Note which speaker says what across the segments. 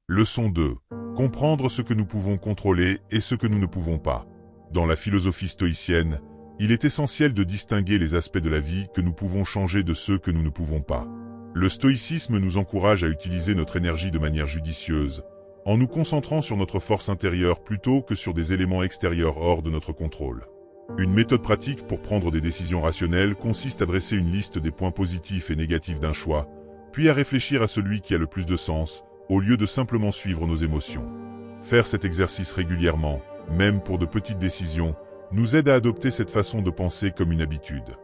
Speaker 1: Leçon 2. Comprendre ce que nous pouvons contrôler et ce que nous ne pouvons pas. Dans la philosophie stoïcienne, il est essentiel de distinguer les aspects de la vie que nous pouvons changer de ceux que nous ne pouvons pas. Le stoïcisme nous encourage à utiliser notre énergie de manière judicieuse, en nous concentrant sur notre force intérieure plutôt que sur des éléments extérieurs hors de notre contrôle. Une méthode pratique pour prendre des décisions rationnelles consiste à dresser une liste des points positifs et négatifs d'un choix, puis à réfléchir à celui qui a le plus de sens, au lieu de simplement suivre nos émotions. Faire cet exercice régulièrement, même pour de petites décisions, nous aide à adopter cette façon de penser comme une habitude.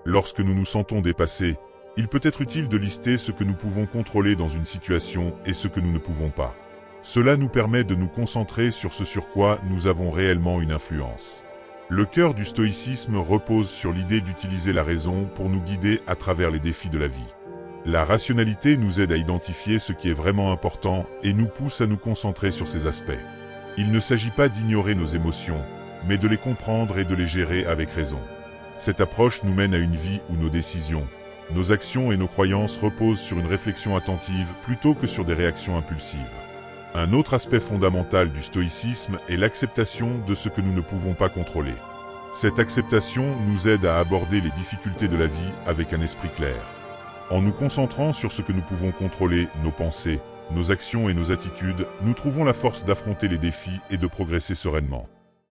Speaker 1: Lorsque nous nous sentons dépassés, il peut être utile de lister ce que nous pouvons contrôler dans une situation et ce que nous ne pouvons pas. Cela nous permet de nous concentrer sur ce sur quoi nous avons réellement une influence. Le cœur du stoïcisme repose sur l'idée d'utiliser la raison pour nous guider à travers les défis de la vie. La rationalité nous aide à identifier ce qui est vraiment important et nous pousse à nous concentrer sur ces aspects. Il ne s'agit pas d'ignorer nos émotions, mais de les comprendre et de les gérer avec raison. Cette approche nous mène à une vie où nos décisions, nos actions et nos croyances reposent sur une réflexion attentive plutôt que sur des réactions impulsives. Un autre aspect fondamental du stoïcisme est l'acceptation de ce que nous ne pouvons pas contrôler. Cette acceptation nous aide à aborder les difficultés de la vie avec un esprit clair. En nous concentrant sur ce que nous pouvons contrôler, nos pensées, nos actions et nos attitudes, nous trouvons la force d'affronter les défis et de progresser sereinement.